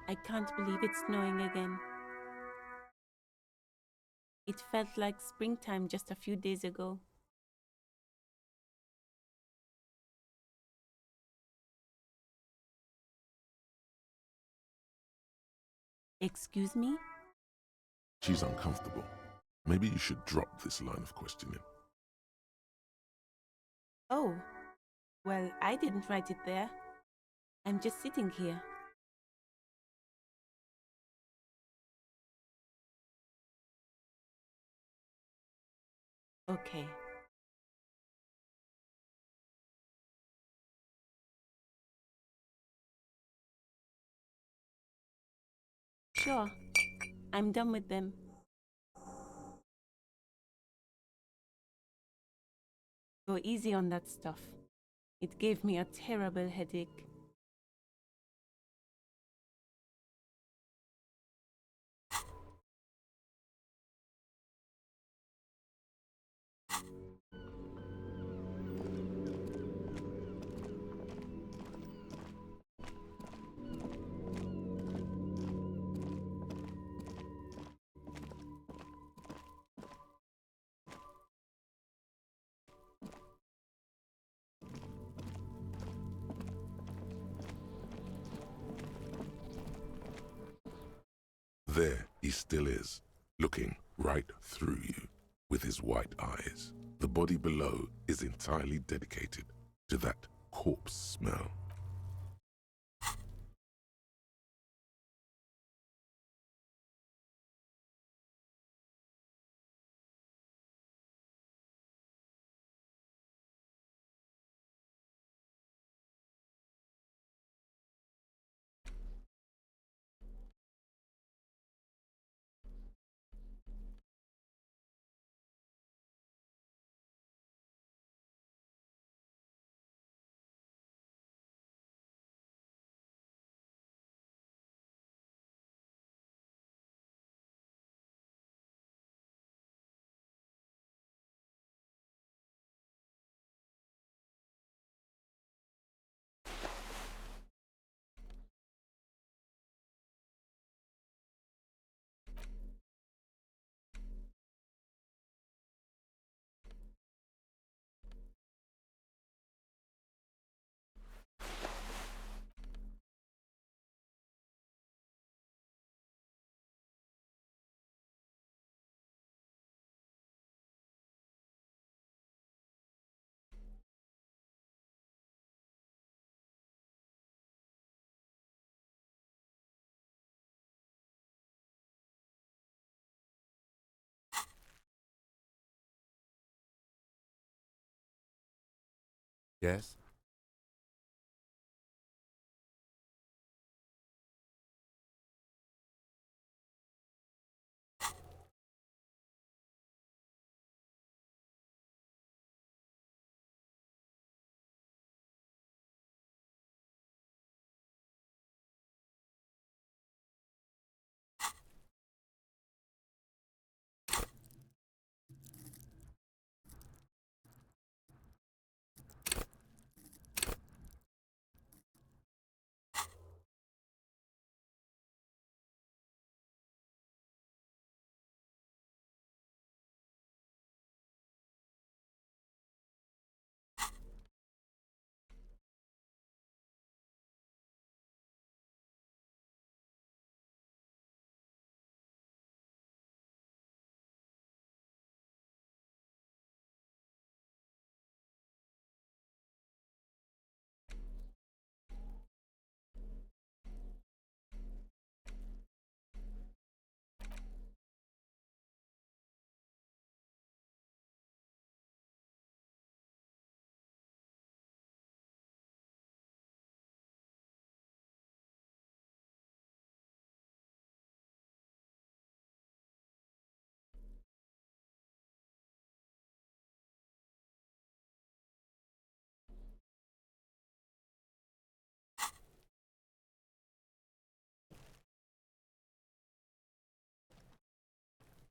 I can't believe it's snowing again. It felt like springtime just a few days ago. Excuse me? She's uncomfortable. Maybe you should drop this line of questioning. Oh, well, I didn't write it there. I'm just sitting here. Okay. Sure, I'm done with them. Go easy on that stuff. It gave me a terrible headache. There he still is, looking right through you with his white eyes. The body below is entirely dedicated to that corpse smell. Yes?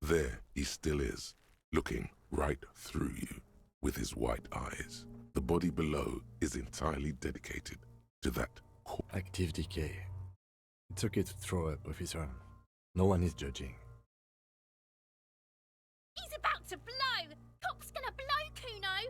There he still is, looking right through you with his white eyes. The body below is entirely dedicated to that corpse. Active decay. It's okay to throw up, officer. No one is judging. He's about to blow! Cop's gonna blow, Kuno!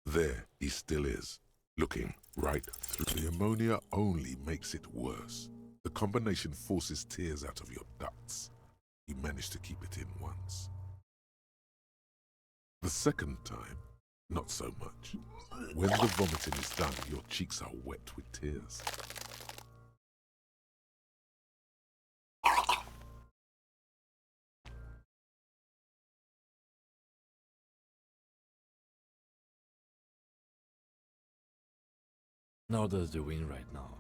There he still is, looking right through. The ammonia only makes it worse. The combination forces tears out of your ducts. You managed to keep it in once. The second time, not so much. When the vomiting is done, your cheeks are wet with tears. Nor does the wind right now.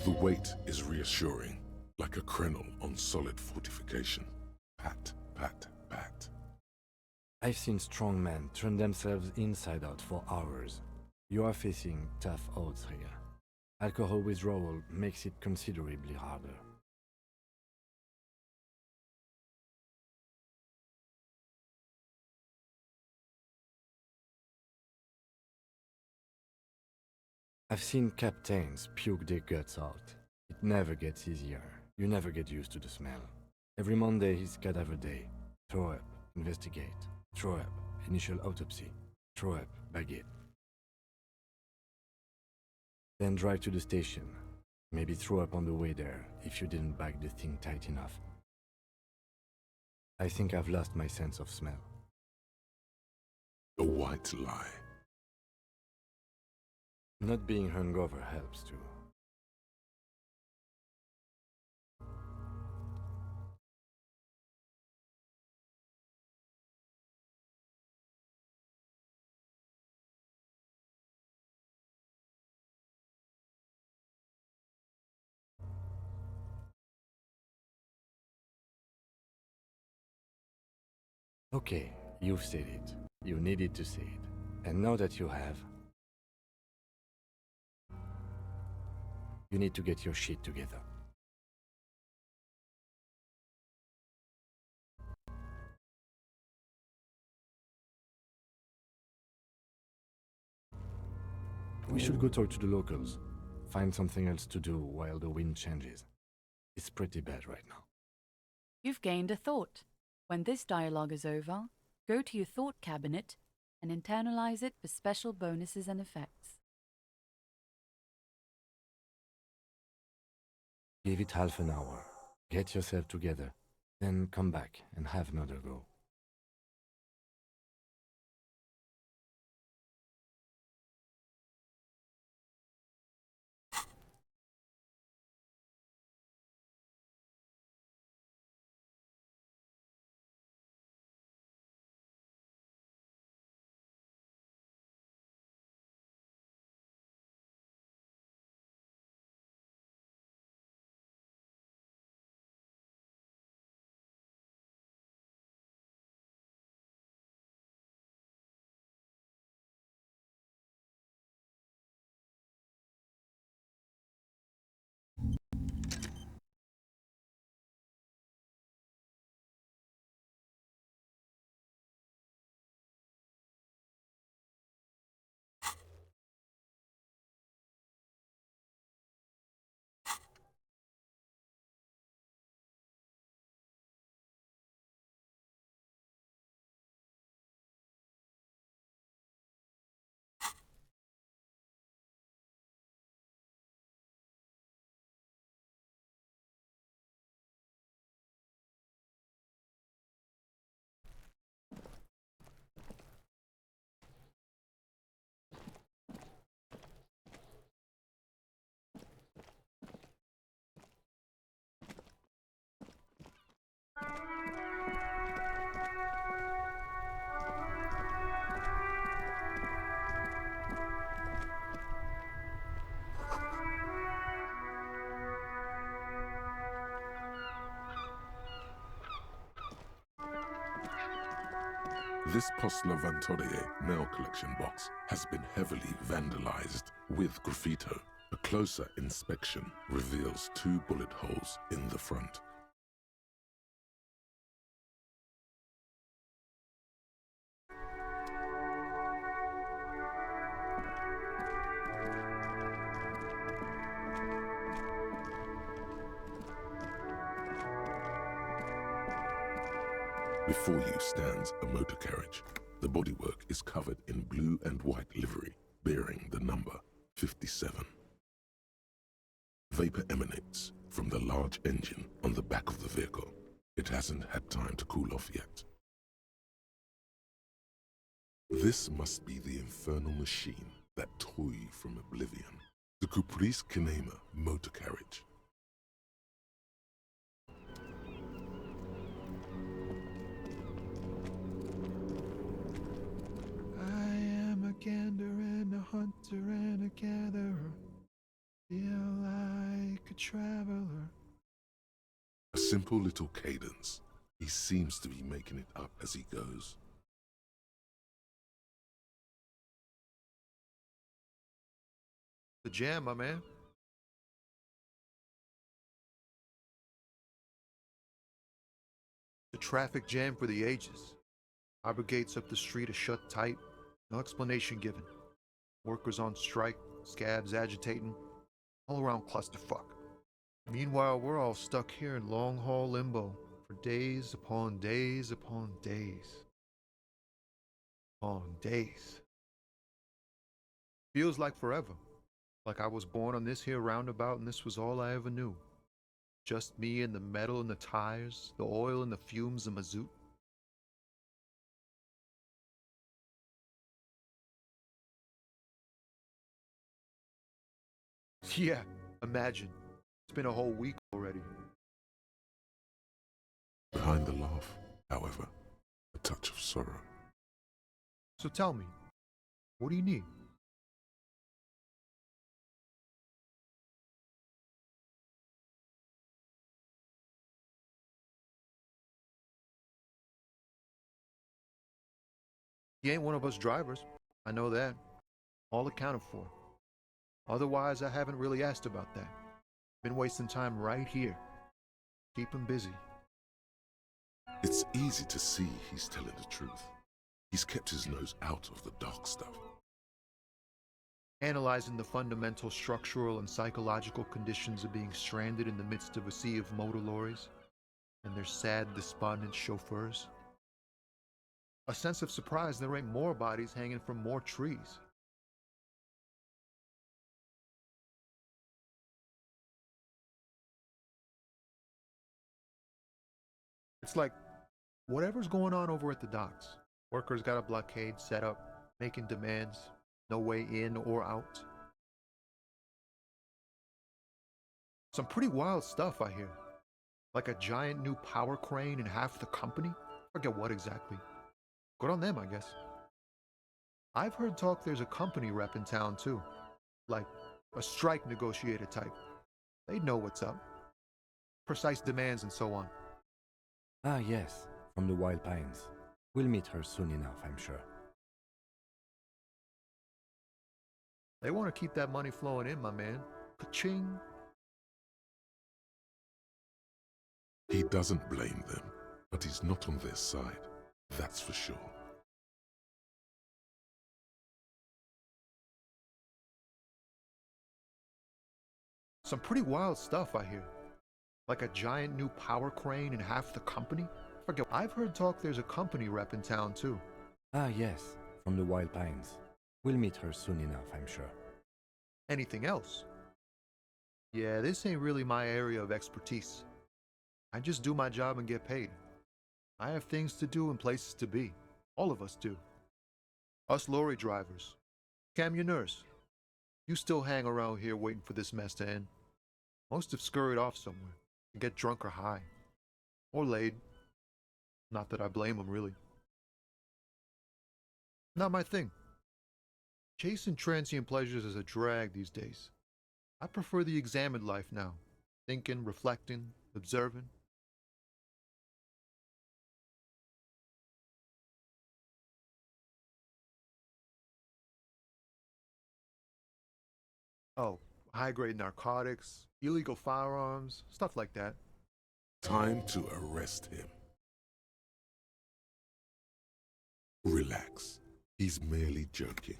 The weight is reassuring, like a crenel on solid fortification. Pat, pat, pat. I've seen strong men turn themselves inside out for hours. You are facing tough odds here. Alcohol withdrawal makes it considerably harder. I've seen captains puke their guts out. It never gets easier. You never get used to the smell. Every Monday is cadaver day. Throw up, investigate. Throw up, initial autopsy. Throw up, bag it. Then drive to the station. Maybe throw up on the way there if you didn't bag the thing tight enough. I think I've lost my sense of smell. A white lie. Not being hungover helps too. Okay, you've said it. You needed to say it. And now that you have, you need to get your shit together. We should go talk to the locals. Find something else to do while the wind changes. It's pretty bad right now. You've gained a thought. When this dialogue is over, go to your thought cabinet and internalize it for special bonuses and effects. Give it half an hour. Get yourself together. Then come back and have another go. This Post Levantorie mail collection box has been heavily vandalized with graffito. A closer inspection reveals 2 bullet holes in the front. Before you stands a motor carriage. The bodywork is covered in blue and white livery, bearing the number 57. Vapor emanates from the large engine on the back of the vehicle. It hasn't had time to cool off yet. This must be the infernal machine that tore you from oblivion. The Caprice Kinema motor carriage. I am a gander and a hunter and a gatherer. Feel like a traveler. A simple little cadence. He seems to be making it up as he goes. The jam, my man. The traffic jam for the ages. Harbor gates up the street are shut tight. No explanation given. Workers on strike, scabs agitating. All around clusterfuck. Meanwhile, we're all stuck here in long-haul limbo for days upon days upon days. Upon days. Feels like forever. Like I was born on this here roundabout and this was all I ever knew. Just me and the metal and the tires, the oil and the fumes of mazout. Yeah, imagine. It's been a whole week already. Behind the laugh, however, a touch of sorrow. So tell me, what do you need? He ain't one of us drivers. I know that. All accounted for. Otherwise, I haven't really asked about that. Been wasting time right here. Keep him busy. It's easy to see he's telling the truth. He's kept his nose out of the dark stuff. Analyzing the fundamental structural and psychological conditions of being stranded in the midst of a sea of motor lorries and their sad, despondent chauffeurs. A sense of surprise there ain't more bodies hanging from more trees. It's like, whatever's going on over at the docks. Workers got a blockade set up, making demands, no way in or out. Some pretty wild stuff, I hear. Like a giant new power crane in half the company? Forget what exactly. Good on them, I guess. I've heard talk there's a company rep in town too. Like a strike negotiator type. They'd know what's up. Precise demands and so on. Ah, yes, from the Wild Pines. We'll meet her soon enough, I'm sure. They want to keep that money flowing in, my man. Ka-ching. He doesn't blame them, but he's not on their side. That's for sure. Some pretty wild stuff, I hear. Like a giant new power crane in half the company? Forget. I've heard talk there's a company rep in town too. Ah, yes, from the Wild Pines. We'll meet her soon enough, I'm sure. Anything else? Yeah, this ain't really my area of expertise. I just do my job and get paid. I have things to do and places to be. All of us do. Us lorry drivers. Camionneurs. You still hang around here waiting for this mess to end. Most have scurried off somewhere and get drunk or high. Or laid. Not that I blame them, really. Not my thing. Chasing transient pleasures is a drag these days. I prefer the examined life now. Thinking, reflecting, observing. Oh, high-grade narcotics, illegal firearms, stuff like that. Time to arrest him. Relax. He's merely joking.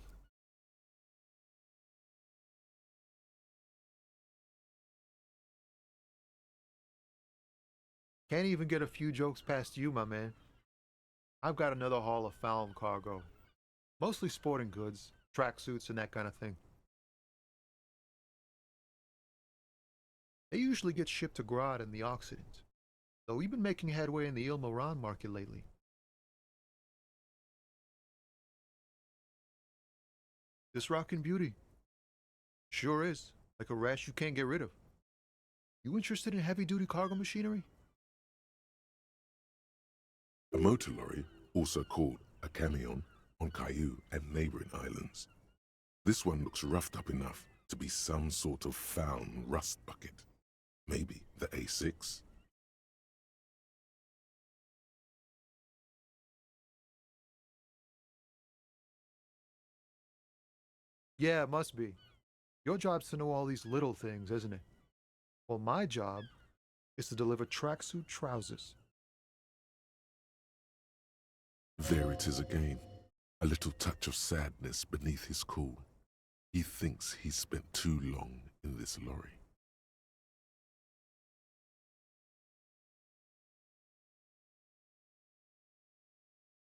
Can't even get a few jokes past you, my man. I've got another haul of found cargo. Mostly sporting goods, tracksuits, and that kind of thing. They usually get shipped to Grodd in the Occident, though we've been making headway in the Ilmaran market lately. This rockin' beauty. Sure is, like a rash you can't get rid of. You interested in heavy-duty cargo machinery? A motor lorry, also called a camion, on Caillou and neighboring islands. This one looks roughed up enough to be some sort of found rust bucket. Maybe the A6? Yeah, it must be. Your job's to know all these little things, isn't it? Well, my job is to deliver tracksuit trousers. There it is again. A little touch of sadness beneath his cool. He thinks he's spent too long in this lorry.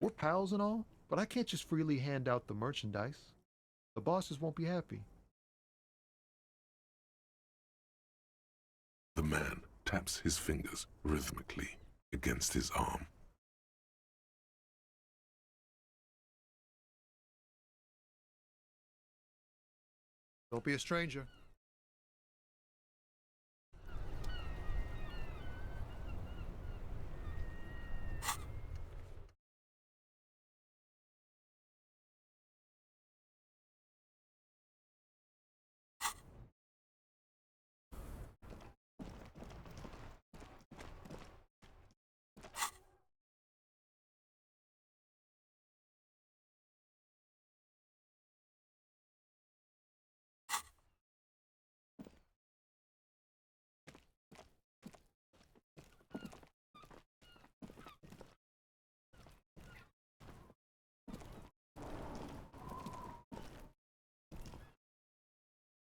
We're pals and all, but I can't just freely hand out the merchandise. The bosses won't be happy. The man taps his fingers rhythmically against his arm. Don't be a stranger.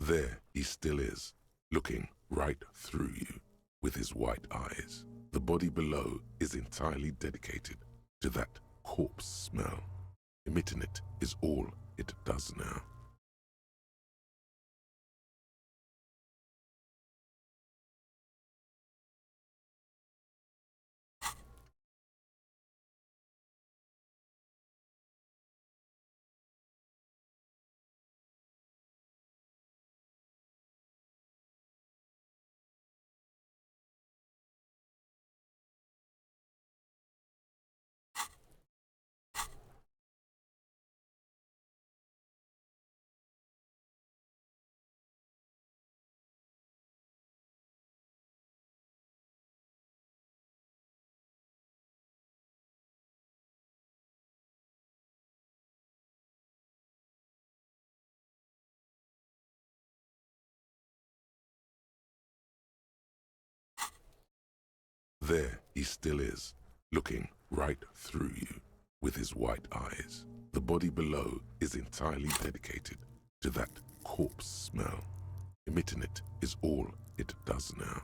There he still is, looking right through you with his white eyes. The body below is entirely dedicated to that corpse smell. Emitting it is all it does now. There he still is, looking right through you with his white eyes. The body below is entirely dedicated to that corpse smell. Emitting it is all it does now.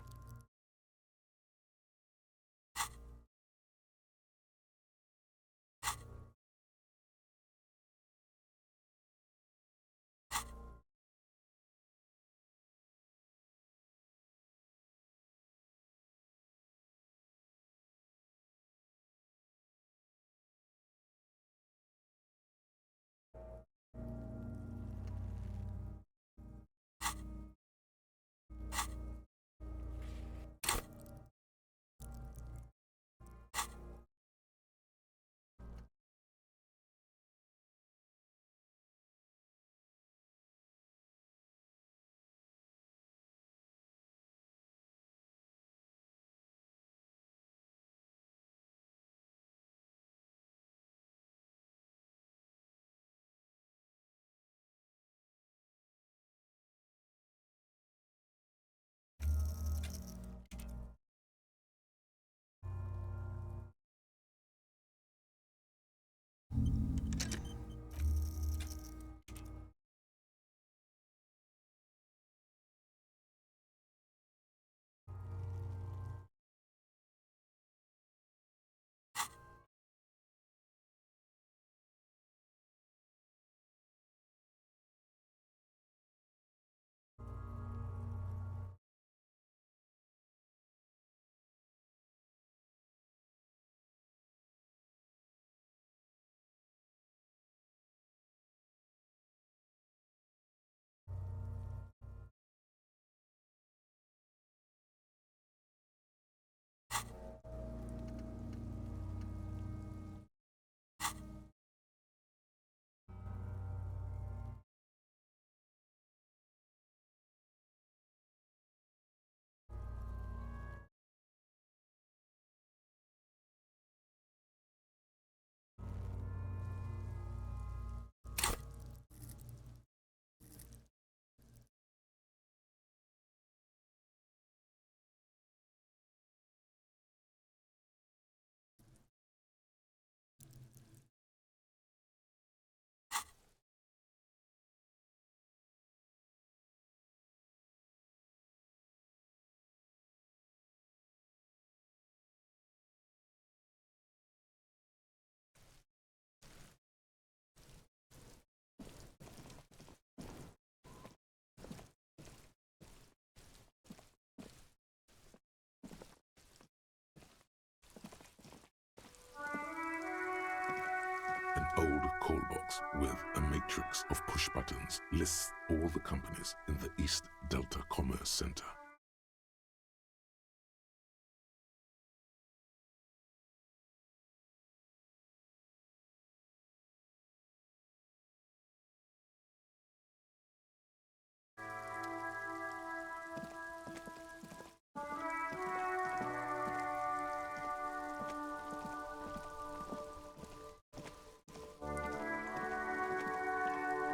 box with a matrix of push buttons lists all the companies in the East Delta Commerce Center.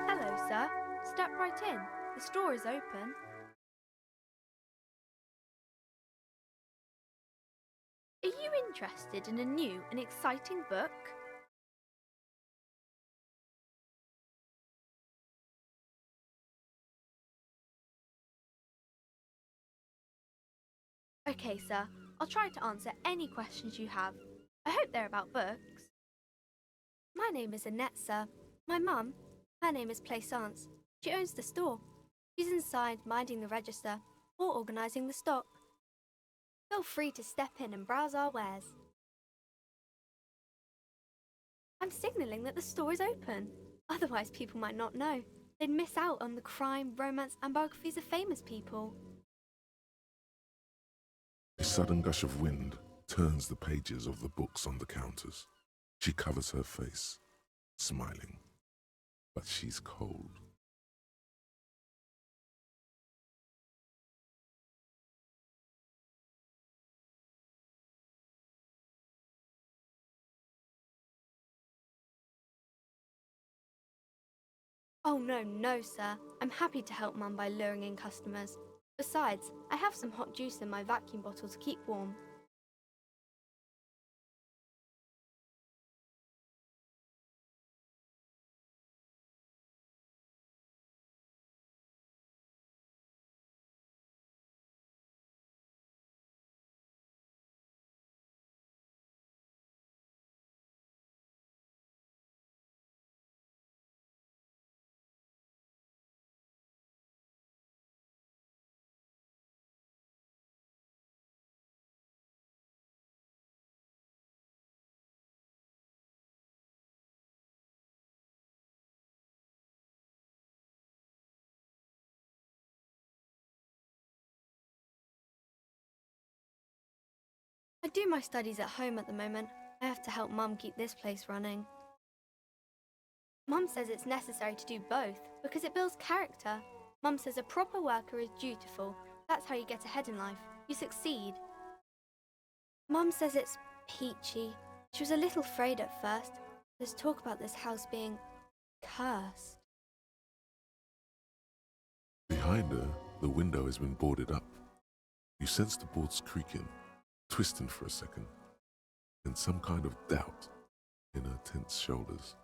Hello, sir. Step right in. The store is open. Are you interested in a new and exciting book? Okay, sir. I'll try to answer any questions you have. I hope they're about books. My name is Annette, sir. My mum, her name is Plaisance. She owns the store. She's inside minding the register or organising the stock. Feel free to step in and browse our wares. I'm signalling that the store is open. Otherwise, people might not know. They'd miss out on the crime, romance, and biographies of famous people. A sudden gush of wind turns the pages of the books on the counters. She covers her face, smiling, but she's cold. Oh, no, sir. I'm happy to help Mum by luring in customers. Besides, I have some hot juice in my vacuum bottle to keep warm. I do my studies at home at the moment. I have to help Mum keep this place running. Mum says it's necessary to do both because it builds character. Mum says a proper worker is dutiful. That's how you get ahead in life. You succeed. Mum says it's peachy. She was a little afraid at first. There's talk about this house being cursed. Behind her, the window has been boarded up. You sense the boards creaking, twisting for a second, and some kind of doubt in her tense shoulders.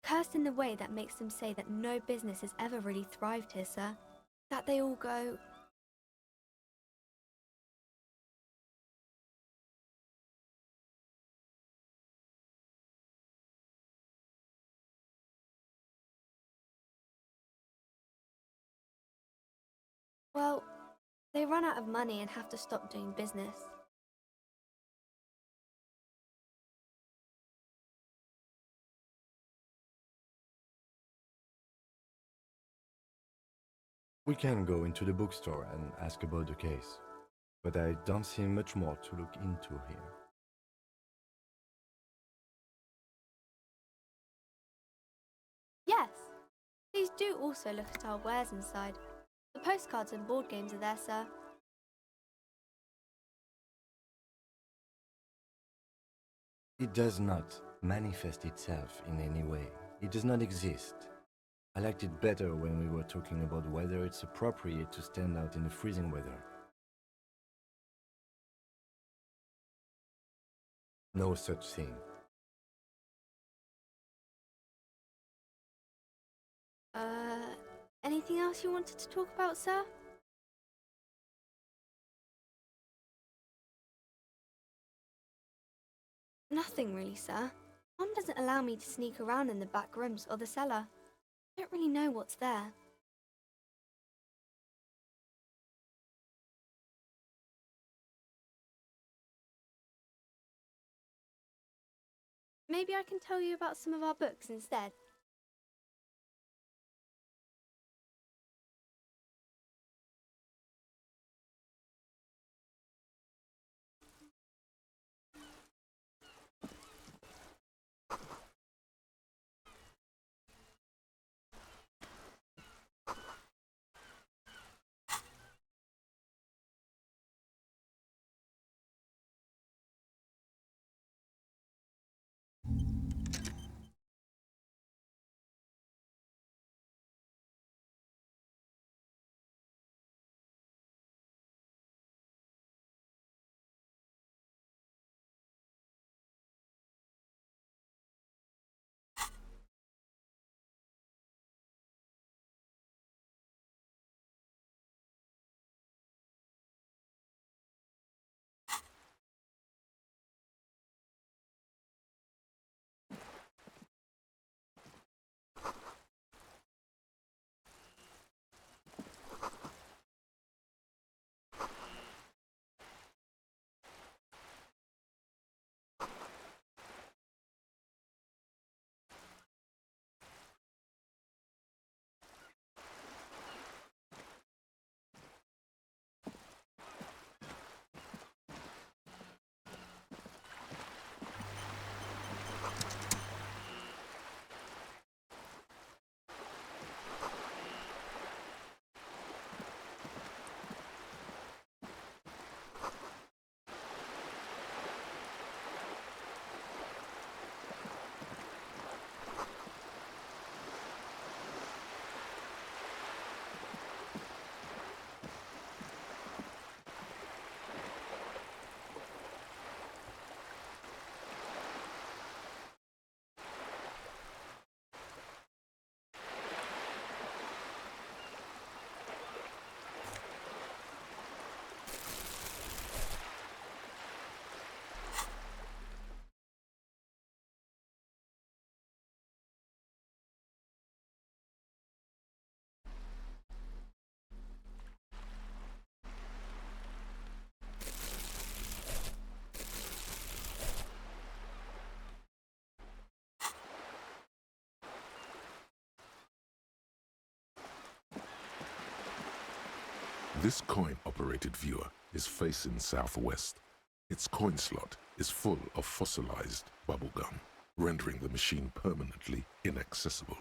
Cursed in the way that makes them say that no business has ever really thrived here, sir. That they all go... Well, they run out of money and have to stop doing business. We can go into the bookstore and ask about the case, but I don't see much more to look into here. Yes, please do also look at our wares inside. The postcards and board games are there, sir. It does not manifest itself in any way. It does not exist. I liked it better when we were talking about whether it's appropriate to stand out in the freezing weather. No such thing. Anything else you wanted to talk about, sir? Nothing really, sir. Mum doesn't allow me to sneak around in the back rooms or the cellar. I don't really know what's there. maybe I can tell you about some of our books instead. This coin-operated viewer is facing southwest. Its coin slot is full of fossilized bubblegum, rendering the machine permanently inaccessible.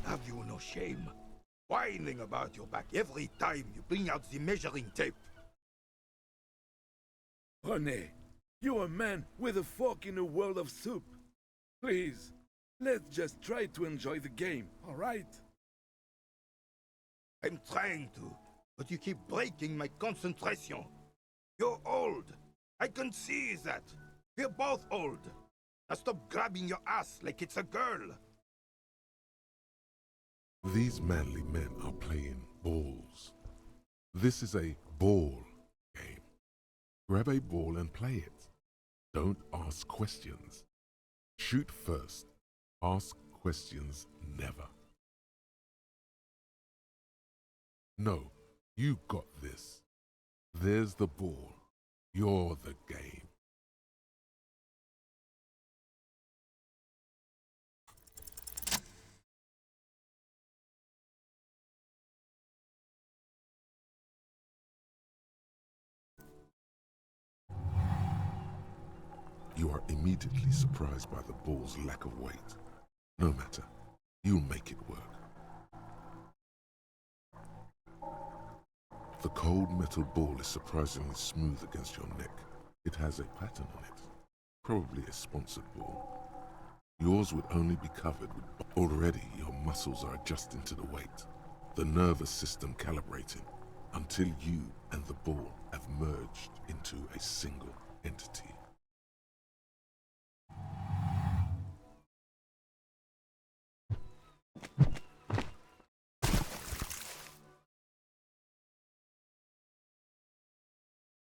Have you no shame? Whining about your back every time you bring out the measuring tape. René, you're a man with a fork in a world of soup. Please, let's just try to enjoy the game, alright? I'm trying to, but you keep breaking my concentration. You're old. I can see that. We're both old. Now stop grabbing your ass like it's a girl. These manly men are playing balls. This is a ball game. Grab a ball and play it. Don't ask questions. Shoot first. Ask questions never. No, you got this. There's the ball. You're the game. You are immediately surprised by the ball's lack of weight. No matter, you'll make it work. The cold metal ball is surprisingly smooth against your neck. It has a pattern on it, probably a sponsored ball. Yours would only be covered with... Already, your muscles are adjusting to the weight, the nervous system calibrating, until you and the ball have merged into a single entity.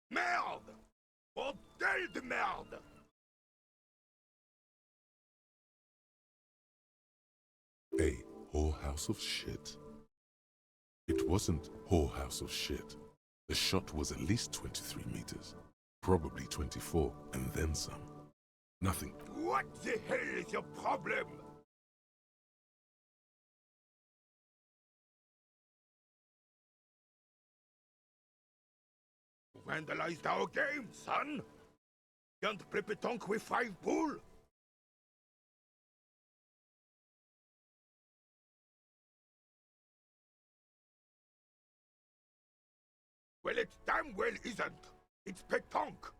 Merde! Bordel de merde! A whorehouse of shit? It wasn't whorehouse of shit. The shot was at least 23 meters, probably 24, and then some. Nothing. What the hell is your problem? Vandalized our game, son! Can't play pétanque with 5 bull? Well, it damn well isn't. It's pétanque.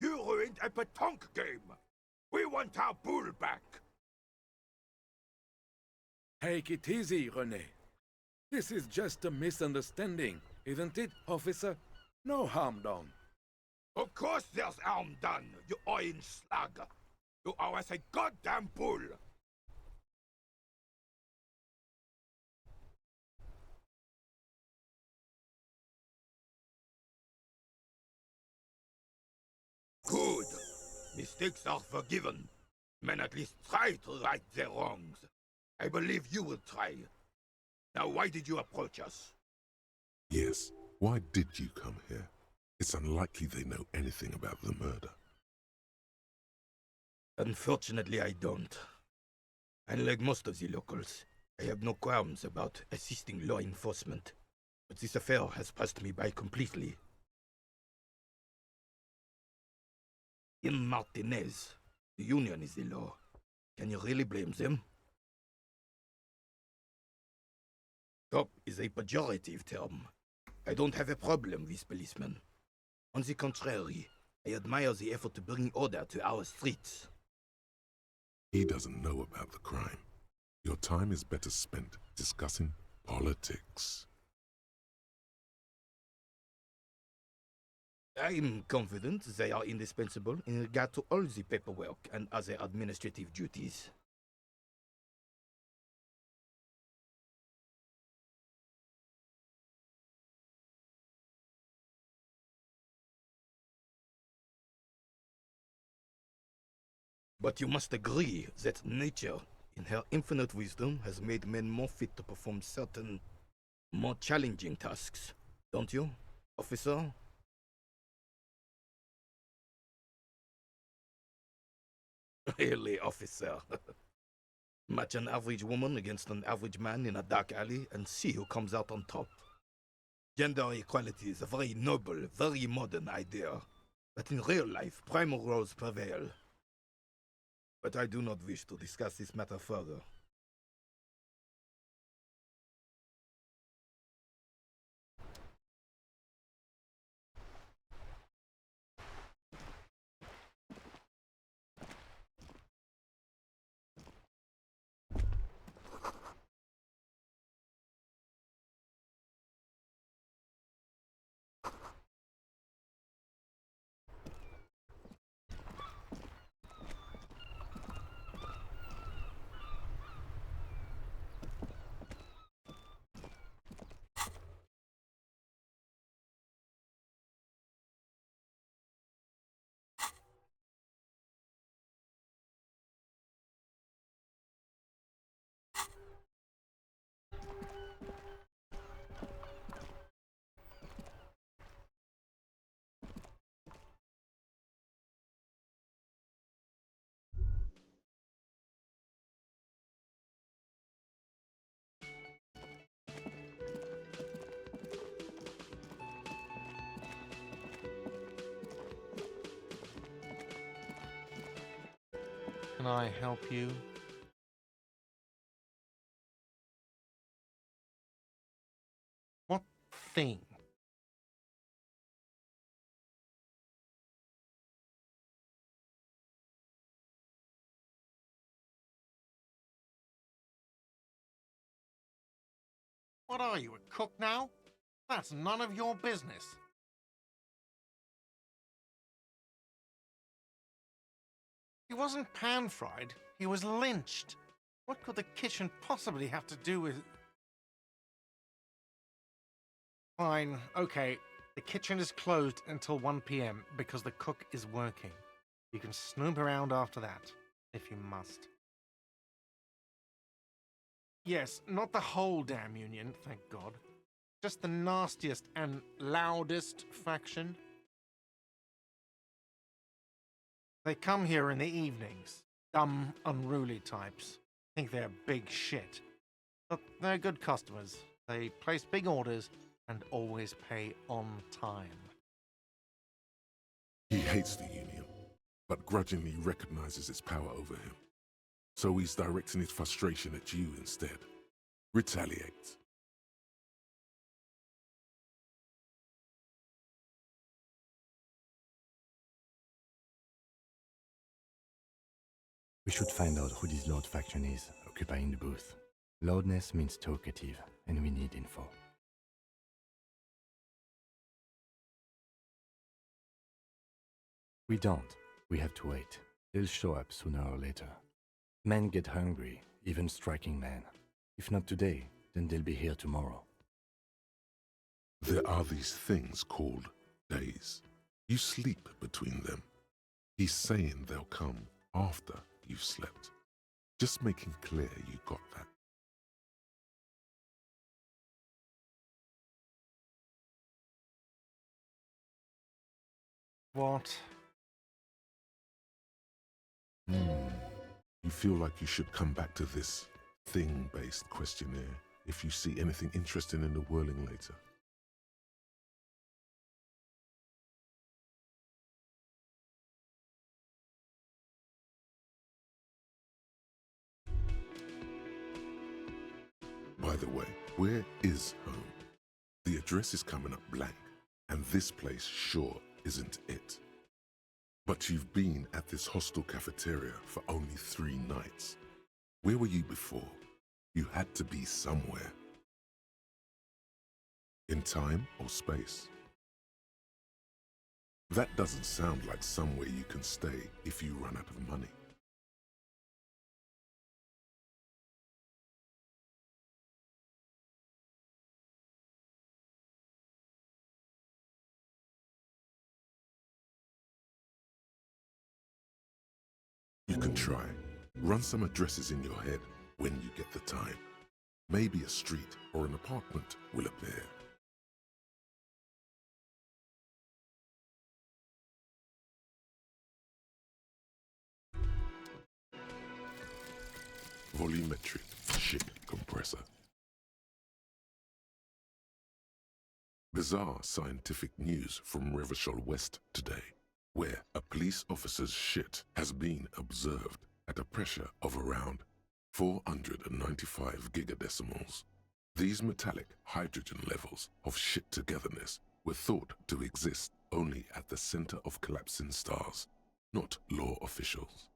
You ruined a pétanque game. We want our bull back. Take it easy, René. This is just a misunderstanding, isn't it, officer? No harm done. Of course there's harm done, you orange slug. You owe us a goddamn bull. Good. Mistakes are forgiven. Men at least try to right their wrongs. I believe you will try. Now why did you approach us? Yes, why did you come here? It's unlikely they know anything about the murder. Unfortunately, I don't. Unlike most of the locals, I have no qualms about assisting law enforcement. But this affair has passed me by completely. In Martinez, the Union is the law. Can you really blame them? Cop is a pejorative term. I don't have a problem with policemen. On the contrary, I admire the effort to bring order to our streets. He doesn't know about the crime. Your time is better spent discussing politics. I'm confident they are indispensable in regard to all the paperwork and other administrative duties. But you must agree that nature, in her infinite wisdom, has made men more fit to perform certain, more challenging tasks. Don't you, officer? Really, officer. Match an average woman against an average man in a dark alley and see who comes out on top. Gender equality is a very noble, very modern idea. But in real life, primal roles prevail. But I do not wish to discuss this matter further. Can I help you? What thing? What are you, a cook now? That's none of your business. He wasn't pan-fried. He was lynched. What could the kitchen possibly have to do with... Fine, okay. The kitchen is closed until 1 p.m. because the cook is working. You can snoop around after that, if you must. Yes, not the whole damn union, thank God. Just the nastiest and loudest faction. They come here in the evenings. Dumb, unruly types. Think they're big shit. But they're good customers. They place big orders and always pay on time. He hates the Union, but grudgingly recognizes its power over him. So he's directing his frustration at you instead. Retaliate. We should find out who this Lord faction is, occupying the booth. Loudness means talkative, and we need info. We don't. We have to wait. They'll show up sooner or later. Men get hungry, even striking men. If not today, then they'll be here tomorrow. There are these things called days. You sleep between them. He's saying they'll come after you've slept. Just making clear you got that. What? You feel like you should come back to this thing-based questionnaire if you see anything interesting in the whirling later. By the way, where is home? The address is coming up blank, and this place sure isn't it. But you've been at this hostel cafeteria for only 3 nights. Where were you before? You had to be somewhere. In time or space? That doesn't sound like somewhere you can stay if you run out of money. You can try. Run some addresses in your head when you get the time. Maybe a street or an apartment will appear. Volumetric ship compressor. Bizarre scientific news from Revachol West today, where a police officer's shit has been observed at a pressure of around 495 gigadecimals. These metallic hydrogen levels of shit togetherness were thought to exist only at the center of collapsing stars, not law officials.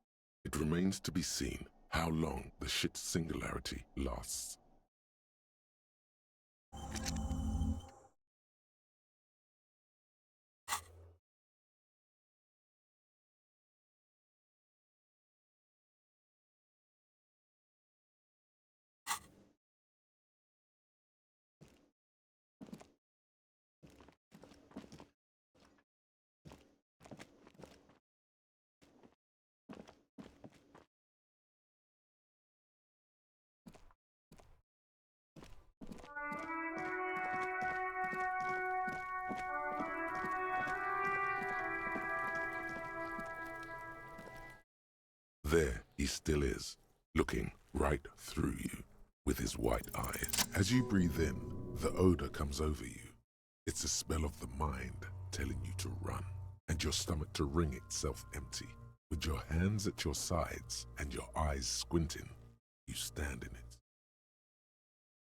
It remains to be seen how long the shit singularity lasts. There he still is, looking right through you with his white eyes. As you breathe in, the odor comes over you. It's a smell of the mind telling you to run, and your stomach to wring itself empty. With your hands at your sides and your eyes squinting, you stand in it.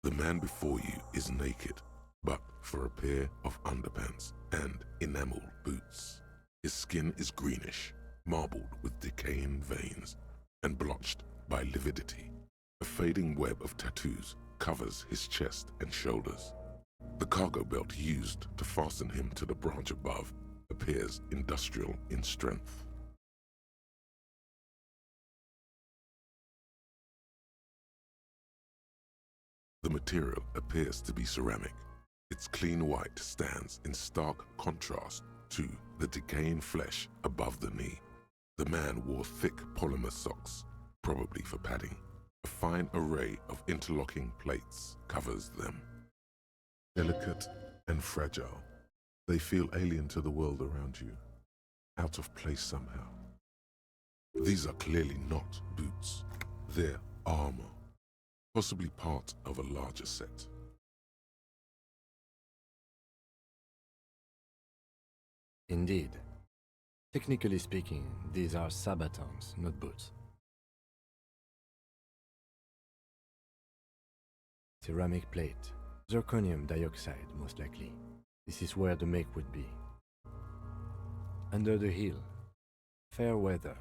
The man before you is naked, but for a pair of underpants and enameled boots. His skin is greenish, marbled with decaying veins, and blotched by lividity. A fading web of tattoos covers his chest and shoulders. The cargo belt used to fasten him to the branch above appears industrial in strength. The material appears to be ceramic. Its clean white stands in stark contrast to the decaying flesh above the knee. The man wore thick polymer socks, probably for padding. A fine array of interlocking plates covers them. Delicate and fragile, they feel alien to the world around you, out of place somehow. These are clearly not boots. They're armor, possibly part of a larger set. Indeed. Technically speaking, these are sabatons, not boots. Ceramic plate. Zirconium dioxide, most likely. This is where the make would be. Under the heel. Fair weather.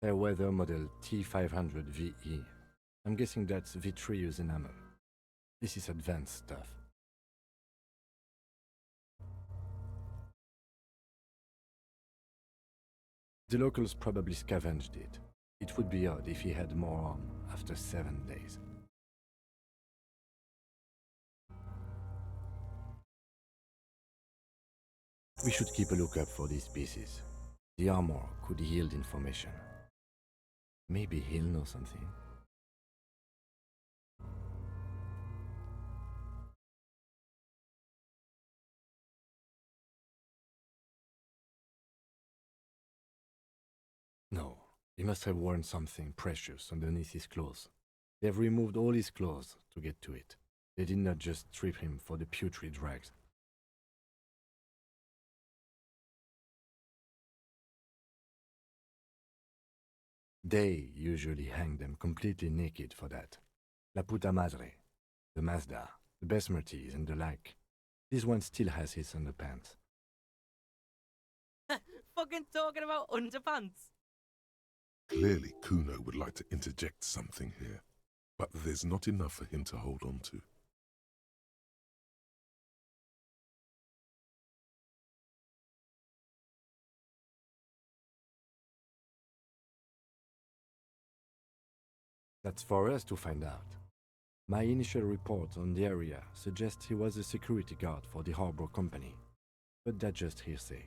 Fair weather model T500 VE. I'm guessing that's vitreous enamel. This is advanced stuff. The locals probably scavenged it. It would be odd if he had more on after 7 days. We should keep a lookout for these pieces. The armor could yield information. Maybe he'll know something. No, he must have worn something precious underneath his clothes. They have removed all his clothes to get to it. They did not just strip him for the putrid rags. They usually hang them completely naked for that. La puta madre, the Mazda, the besmirties and the like. This one still has his underpants. Fucking talking about underpants. Clearly, Kuno would like to interject something here, but there's not enough for him to hold on to. That's for us to find out. My initial report on the area suggests he was a security guard for the harbor company, but that's just hearsay.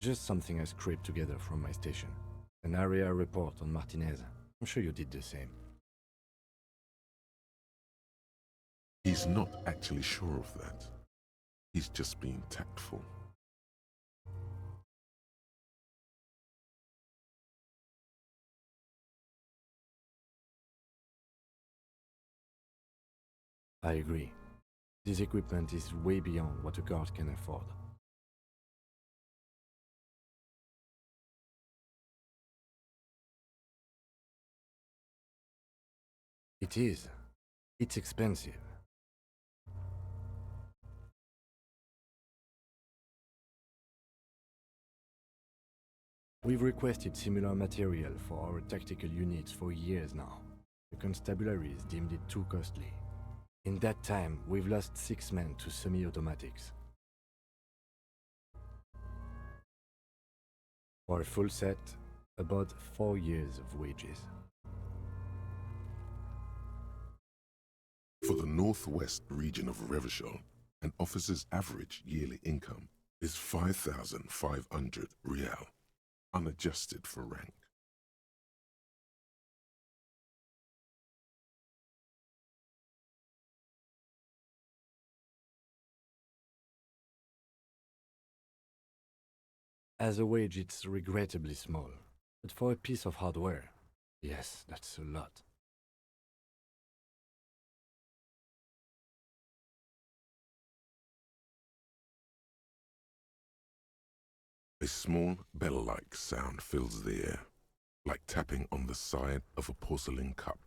Just something I scraped together from my station. An area report on Martinez. I'm sure you did the same. He's not actually sure of that. He's just being tactful. I agree. This equipment is way beyond what a guard can afford. It is. It's expensive. We've requested similar material for our tactical units for years now. The constabularies deemed it too costly. In that time, we've lost 6 men to semi-automatics. For a full set, about 4 years of wages. For the northwest region of Revachol, an officer's average yearly income is 5,500 rial, unadjusted for rank. As a wage, it's regrettably small. But for a piece of hardware, yes, that's a lot. A small bell-like sound fills the air, like tapping on the side of a porcelain cup.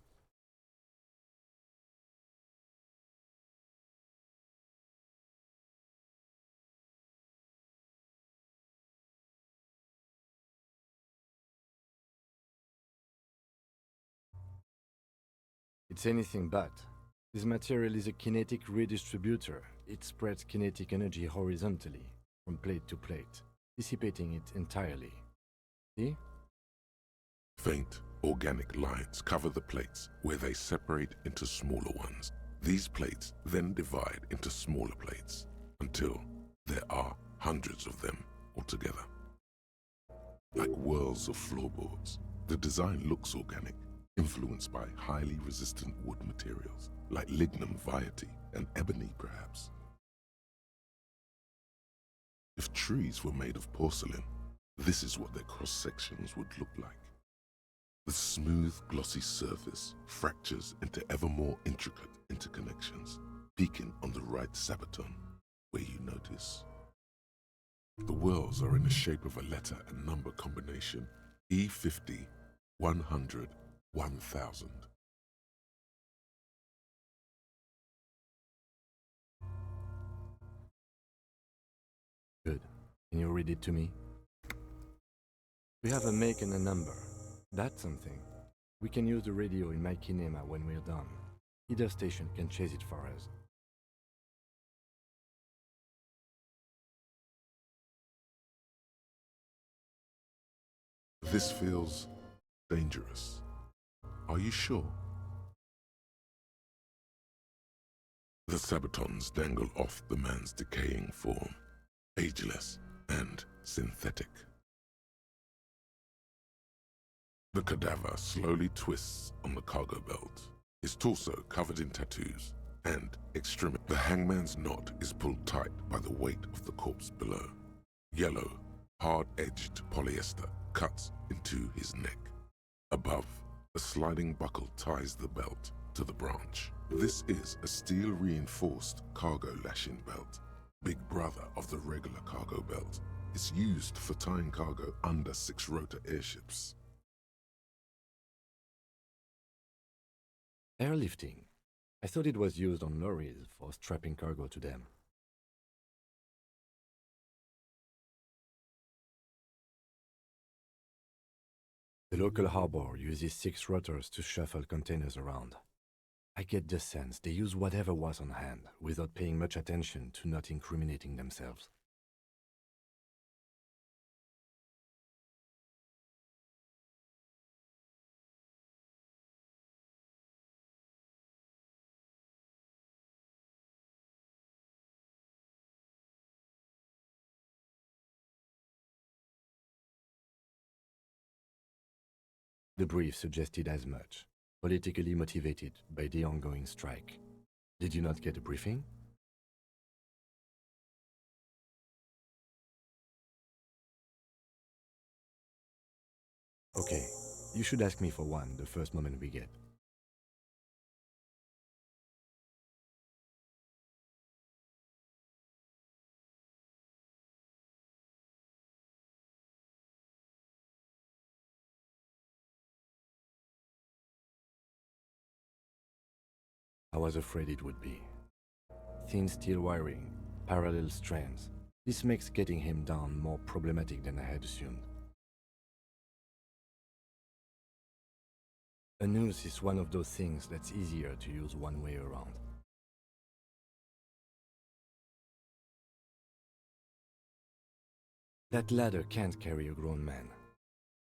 It's anything but. This material is a kinetic redistributor. It spreads kinetic energy horizontally, from plate to plate, dissipating it entirely. See? Faint, organic lines cover the plates where they separate into smaller ones. These plates then divide into smaller plates until there are hundreds of them altogether. Like whirls of floorboards, the design looks organic, influenced by highly resistant wood materials, like lignum vitae and ebony perhaps. If trees were made of porcelain, this is what their cross-sections would look like. The smooth, glossy surface fractures into ever more intricate interconnections, peaking on the right sabaton, where you notice. The whirls are in the shape of a letter and number combination, E50, 100, 1000. Good. Can you read it to me? We have a make and a number. That's something. We can use the radio in my kinema when we're done. Either station can chase it for us. This feels dangerous. Are you sure? The sabatons dangle off the man's decaying form, ageless and synthetic. The cadaver slowly twists on the cargo belt, his torso covered in tattoos, and extremity. The hangman's knot is pulled tight by the weight of the corpse below. Yellow, hard-edged polyester cuts into his neck. Above, a sliding buckle ties the belt to the branch. This is a steel-reinforced cargo lashing belt, big brother of the regular cargo belt. It's used for tying cargo under six-rotor airships. Airlifting. I thought it was used on lorries for strapping cargo to them. The local harbor uses 6 rotors to shuffle containers around. I get the sense they use whatever was on hand, without paying much attention to not incriminating themselves. The brief suggested as much, politically motivated by the ongoing strike. Did you not get a briefing? Okay, you should ask me for one the first moment we get. I was afraid it would be. Thin steel wiring, parallel strands. This makes getting him down more problematic than I had assumed. A noose is one of those things that's easier to use one way around. That ladder can't carry a grown man.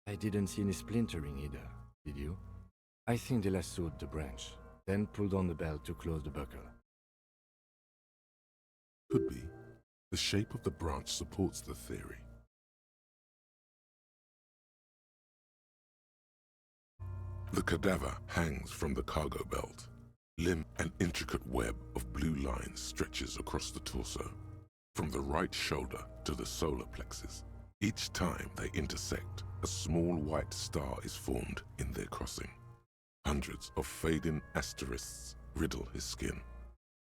I didn't see any splintering either, did you? I think they lassoed the branch, then pulled on the belt to close the buckle. Could be. The shape of the branch supports the theory. The cadaver hangs from the cargo belt. An intricate web of blue lines stretches across the torso, from the right shoulder to the solar plexus. Each time they intersect, a small white star is formed in their crossing. Hundreds of fading asterisks riddle his skin.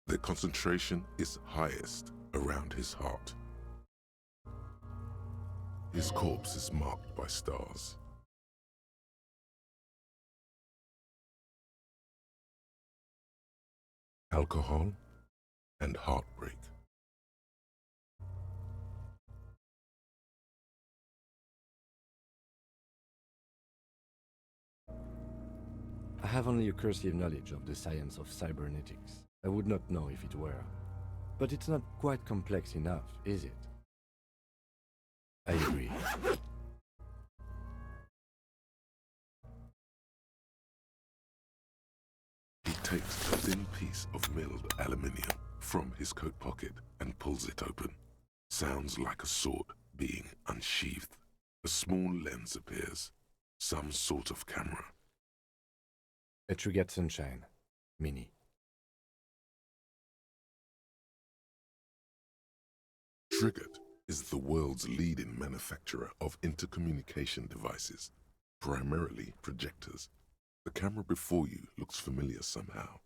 Their concentration is highest around his heart. His corpse is marked by stars. Alcohol and heartbreak. I have only a cursive knowledge of the science of cybernetics. I would not know if it were. But it's not quite complex enough, is it? I agree. He takes a thin piece of milled aluminium from his coat pocket and pulls it open. Sounds like a sword being unsheathed. A small lens appears. Some sort of camera. A Trigger Sunshine. Mini. Triggered is the world's leading manufacturer of intercommunication devices, primarily projectors. The camera before you looks familiar somehow.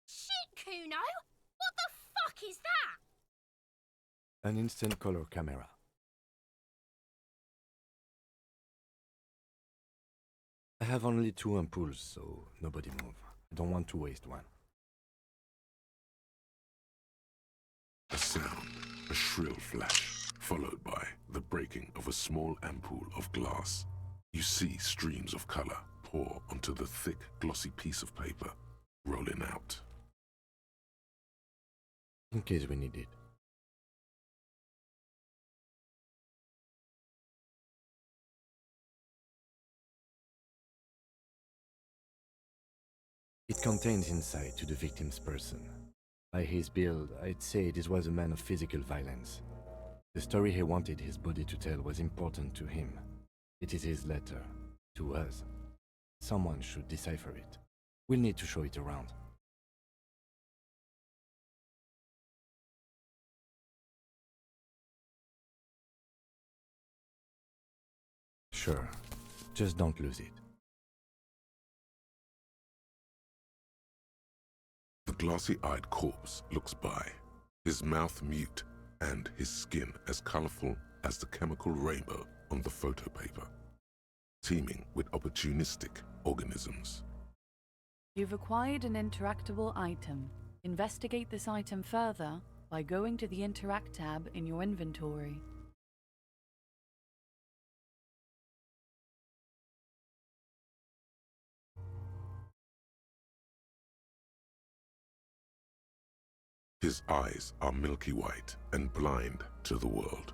Shit, Kuno! What the fuck is that? An instant color camera. I have only 2 ampoules, so nobody move. I don't want to waste one. A sound, a shrill flash, followed by the breaking of a small ampoule of glass. You see streams of color pour onto the thick, glossy piece of paper, rolling out. In case we need it. It contains insight to the victim's person. By his build, I'd say this was a man of physical violence. The story he wanted his body to tell was important to him. It is his letter. To us. Someone should decipher it. We'll need to show it around. Sure. Just don't lose it. The glassy-eyed corpse looks by, his mouth mute and his skin as colorful as the chemical rainbow on the photo paper, teeming with opportunistic organisms. You've acquired an interactable item. Investigate this item further by going to the Interact tab in your inventory. His eyes are milky white and blind to the world,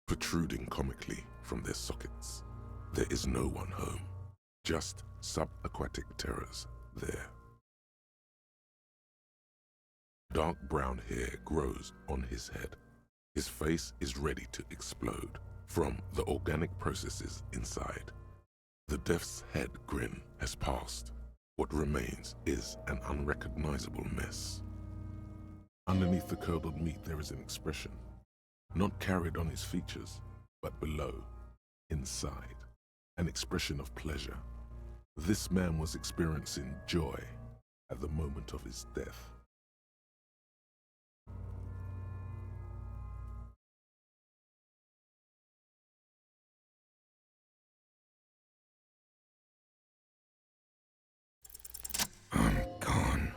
protruding comically from their sockets. There is no one home, just subaquatic terrors there. Dark brown hair grows on his head. His face is ready to explode from the organic processes inside. The death's head grin has passed. What remains is an unrecognizable mess. Underneath the curdled meat there is an expression, not carried on his features, but below, inside, an expression of pleasure. This man was experiencing joy at the moment of his death. I'm gone.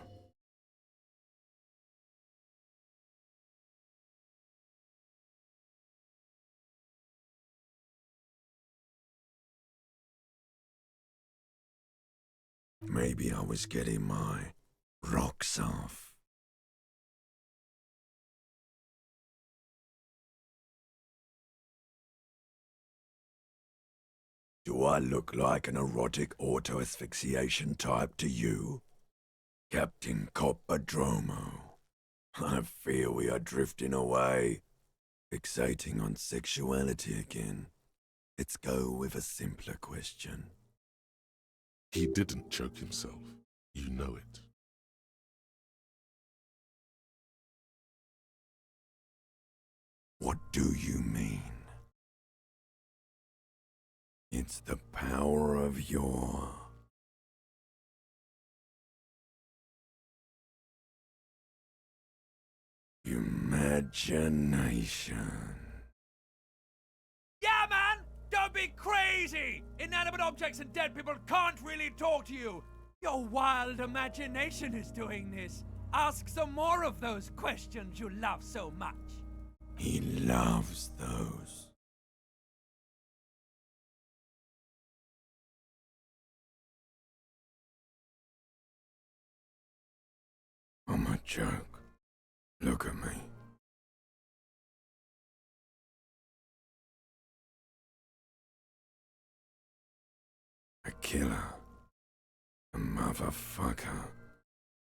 Maybe I was getting my rocks off. Do I look like an erotic auto-asphyxiation type to you? Captain Coppadromo? I fear we are drifting away, fixating on sexuality again. Let's go with a simpler question. He didn't choke himself. You know it. What do you mean? It's the power of your imagination. Yeah, man! Don't be crazy! Inanimate objects and dead people can't really talk to you! Your wild imagination is doing this. Ask some more of those questions you love so much. He loves those. I'm a joke. Look at me. A killer. A motherfucker.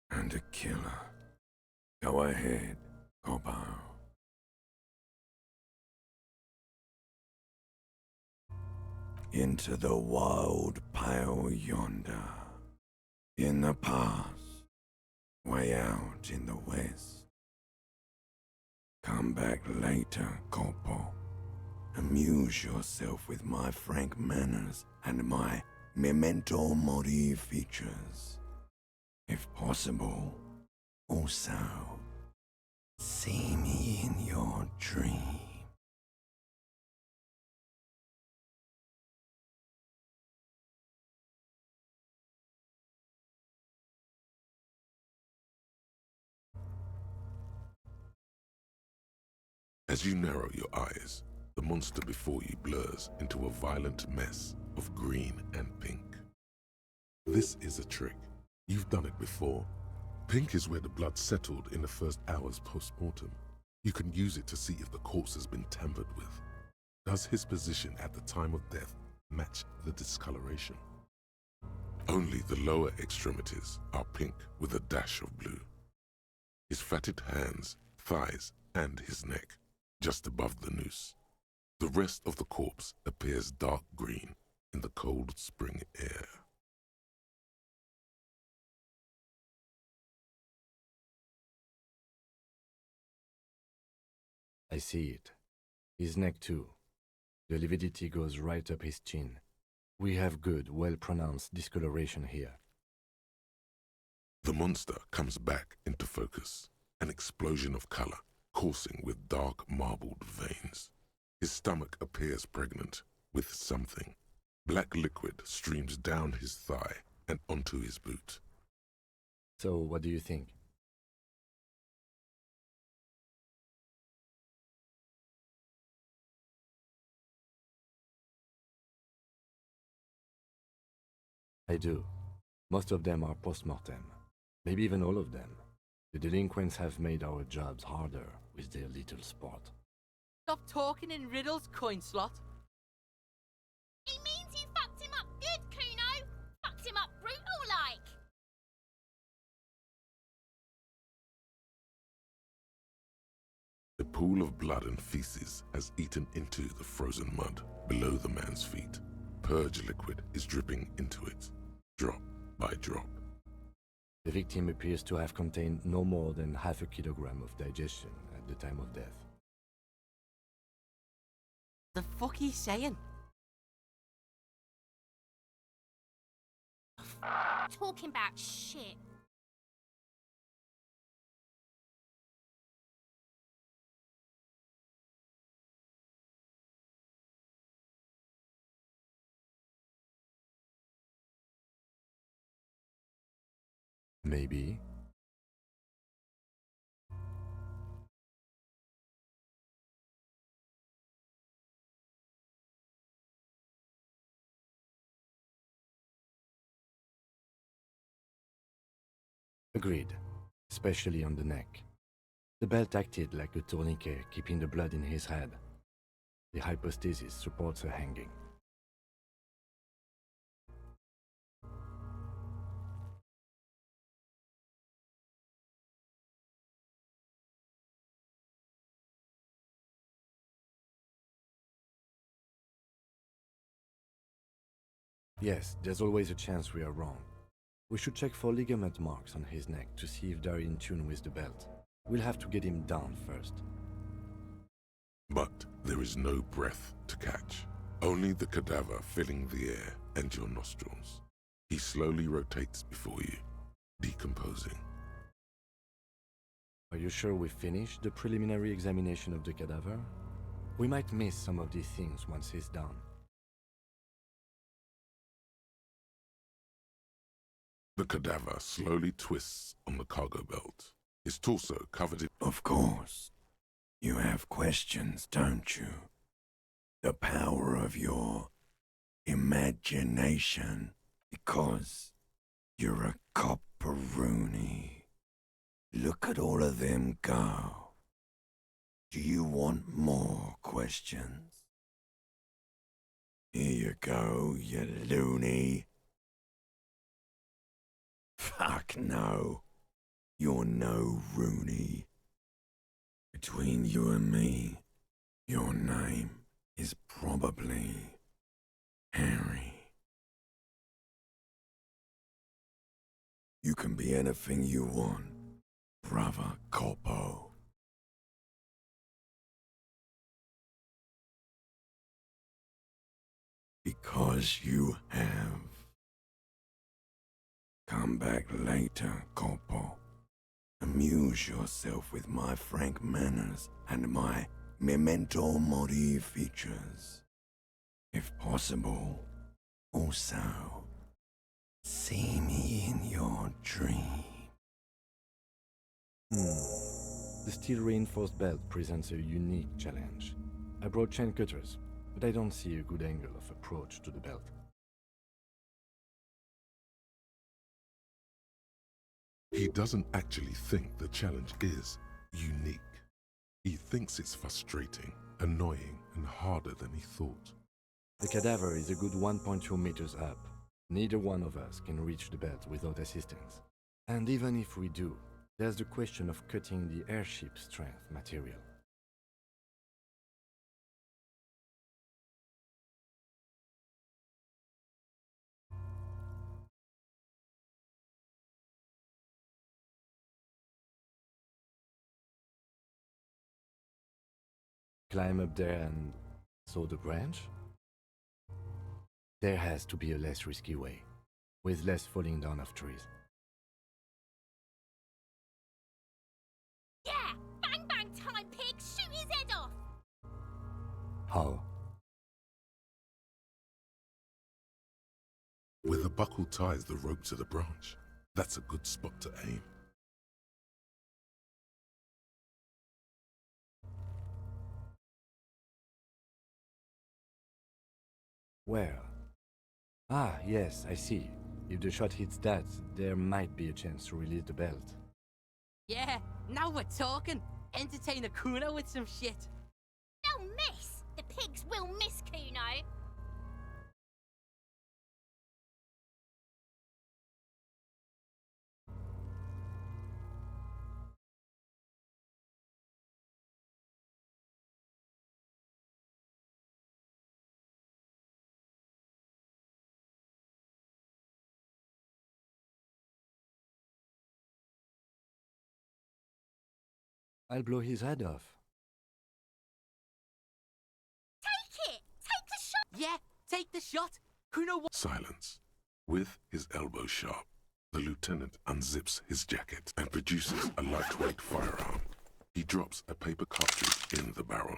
And a killer. Go ahead, Cobbo. Into the wild pale yonder. In the past. Way out in the west. Come back later, Corpo. Amuse yourself with my frank manners and my memento mori features. If possible, also see me in your dream. As you narrow your eyes, the monster before you blurs into a violent mess of green and pink. This is a trick. You've done it before. Pink is where the blood settled in the first hours post-mortem. You can use it to see if the corpse has been tampered with. Does his position at the time of death match the discoloration? Only the lower extremities are pink with a dash of blue. His fatted hands, thighs, and his neck, just above the noose. The rest of the corpse appears dark green in the cold spring air. I see it. His neck too. The lividity goes right up his chin. We have good, well-pronounced discoloration here. The monster comes back into focus, an explosion of color, coursing with dark marbled veins. His stomach appears pregnant with something. Black liquid streams down his thigh and onto his boot. So, what do you think? I do. Most of them are post-mortem. Maybe even all of them. The delinquents have made our jobs harder with their little sport. Stop talking in riddles, coin slot. He means you fucked him up good, Kuno. Fucked him up brutal like. The pool of blood and feces has eaten into the frozen mud below the man's feet. Purge liquid is dripping into it, drop by drop. The victim appears to have contained no more than half a kilogram of digestion at the time of death. The fuck he's saying? Talking about shit. Maybe. Agreed, especially on the neck. The belt acted like a tourniquet, keeping the blood in his head. The hypostasis supports a hanging. Yes, there's always a chance we are wrong. We should check for ligament marks on his neck to see if they're in tune with the belt. We'll have to get him down first. But there is no breath to catch, only the cadaver filling the air and your nostrils. He slowly rotates before you, decomposing. Are you sure we finished the preliminary examination of the cadaver? We might miss some of these things once he's done. The cadaver slowly twists on the cargo belt, his torso covered in... Of course. You have questions, don't you? The power of your imagination, because you're a copperoonie. Look at all of them go. Do you want more questions? Here you go, you loony. Fuck no. You're no Rooney. Between you and me, your name is probably Harry. You can be anything you want, brother Coppo. Because you have. Come back later, Coppo. Amuse yourself with my frank manners and my memento mori features. If possible, also, see me in your dream. The steel-reinforced belt presents a unique challenge. I brought chain cutters, but I don't see a good angle of approach to the belt. He doesn't actually think the challenge is unique. He thinks it's frustrating, annoying, and harder than he thought. The cadaver is a good 1.2 meters up. Neither one of us can reach the belt without assistance. And even if we do, there's the question of cutting the airship strength material. Climb up there and saw the branch? There has to be a less risky way, with less falling down of trees. Yeah! Bang bang time, pig! Shoot his head off! How? Where the buckle ties the rope to the branch, that's a good spot to aim. Where? Ah, yes, I see. If the shot hits that, there might be a chance to release the belt. Yeah, now we're talking. Entertain a Kuno with some shit. They'll miss! The pigs will miss Kuno! I'll blow his head off. Take it! Take the shot! Yeah, take the shot. Kuno. Silence. With his elbow sharp, the lieutenant unzips his jacket and produces a lightweight firearm. He drops a paper cartridge in the barrel,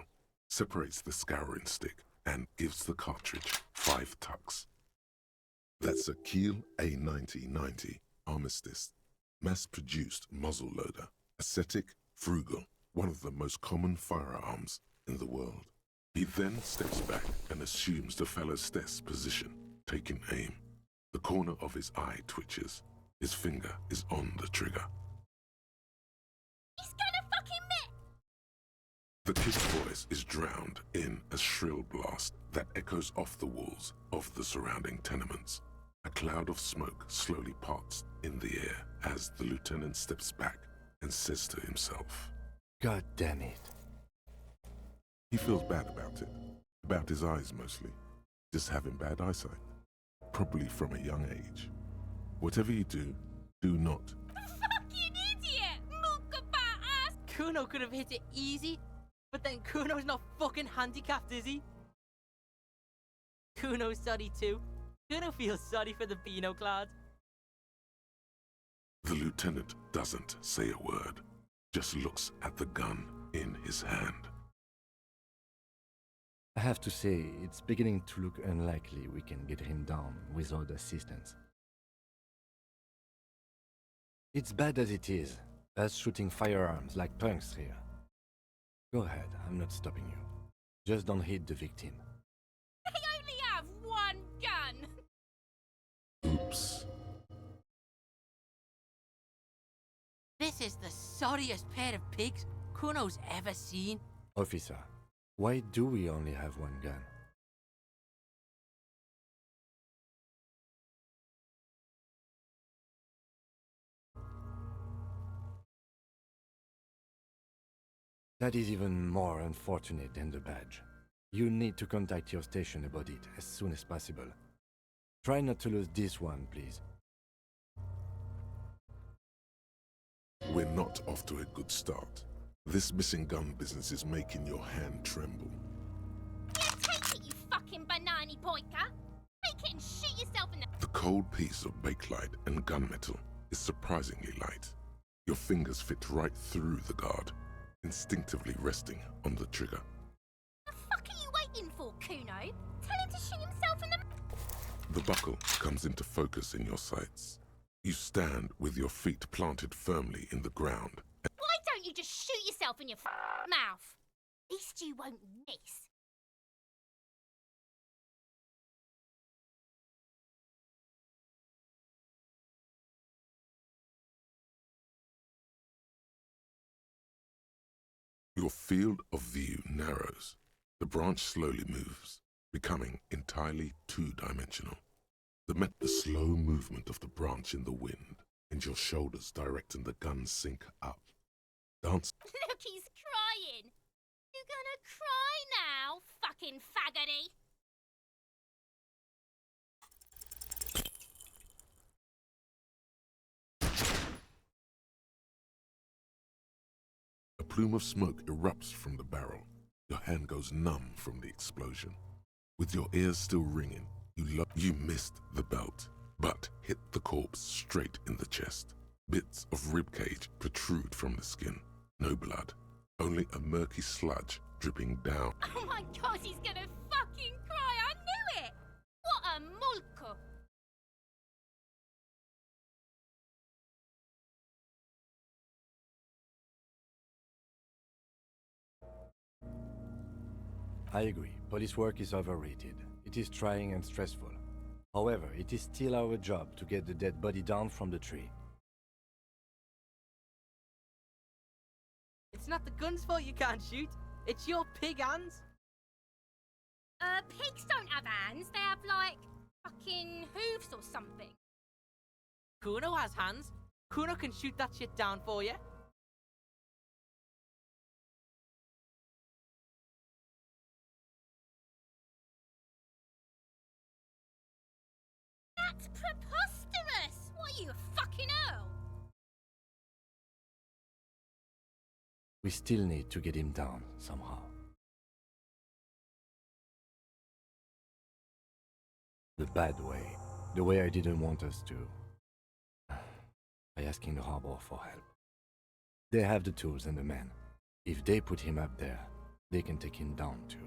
separates the scouring stick, and gives the cartridge 5 tucks. That's a Kiel A9090 Armistice, mass-produced muzzle loader, ascetic, frugal, one of the most common firearms in the world. He then steps back and assumes the fellow's desk position, taking aim. The corner of his eye twitches. His finger is on the trigger. He's gonna fucking miss! The kid's voice is drowned in a shrill blast that echoes off the walls of the surrounding tenements. A cloud of smoke slowly parts in the air as the lieutenant steps back and says to himself, God damn it. He feels bad about it. About his eyes mostly. Just having bad eyesight. Probably from a young age. Whatever you do, do not. Fucking idiot! Mook about ass! Kuno could have hit it easy. But then Kuno's not fucking handicapped, is he? Kuno's sorry too. Kuno feels sorry for the Beano Clad. The lieutenant doesn't say a word, just looks at the gun in his hand. I have to say, it's beginning to look unlikely we can get him down without assistance. It's bad as it is, us shooting firearms like punks here. Go ahead, I'm not stopping you. Just don't hit the victim. They only have one gun. Oops. This is the sorriest pair of pigs Kuno's ever seen. Officer, why do we only have one gun? That is even more unfortunate than the badge. You need to contact your station about it as soon as possible. Try not to lose this one, please. We're not off to a good start. This missing gun business is making your hand tremble. Yeah, take it, you fucking banana pointer. Take it and shoot yourself in the... The cold piece of bakelite and gunmetal is surprisingly light. Your fingers fit right through the guard, instinctively resting on the trigger. What the fuck are you waiting for, Kuno? Tell him to shoot himself in the... The buckle comes into focus in your sights. You stand with your feet planted firmly in the ground. Why don't you just shoot yourself in your mouth? At least you won't miss. Your field of view narrows. The branch slowly moves, becoming entirely two-dimensional. The slow movement of the branch in the wind, and your shoulders directing the gun sync up. Dance. Look, he's crying. You gonna cry now, fucking faggoty? A plume of smoke erupts from the barrel. Your hand goes numb from the explosion. With your ears still ringing, you missed the belt, but hit the corpse straight in the chest. Bits of ribcage protrude from the skin. No blood, only a murky sludge dripping down. Oh my god, he's gonna fucking cry. I knew it. What a mulko. I agree, police work is overrated. It is trying and stressful. However, it is still our job to get the dead body down from the tree. It's not the gun's fault you can't shoot. It's your pig hands. Pigs don't have hands. They have, like, fucking hooves or something. Kuno has hands. Kuno can shoot that shit down for you. That's preposterous! What are you, a fucking earl? We still need to get him down somehow. The bad way. The way I didn't want us to. By asking the harbor for help. They have the tools and the men. If they put him up there, they can take him down too.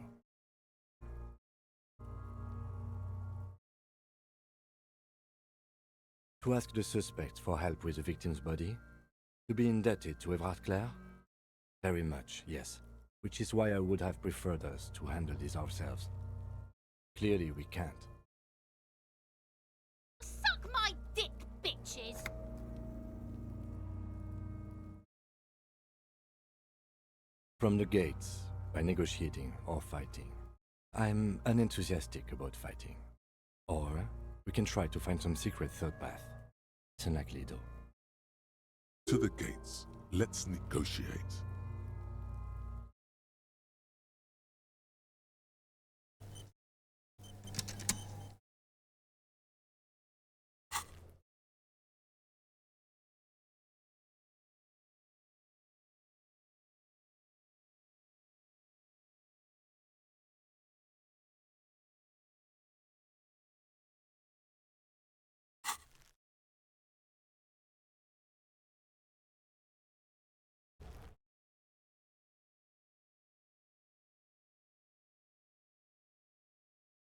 To ask the suspect for help with the victim's body? To be indebted to Everard Clare? Very much, yes. Which is why I would have preferred us to handle this ourselves. Clearly we can't. Suck my dick, bitches! From the gates, by negotiating or fighting. I'm unenthusiastic about fighting. Or we can try to find some secret third path. It's unlikely though. To the gates. Let's negotiate.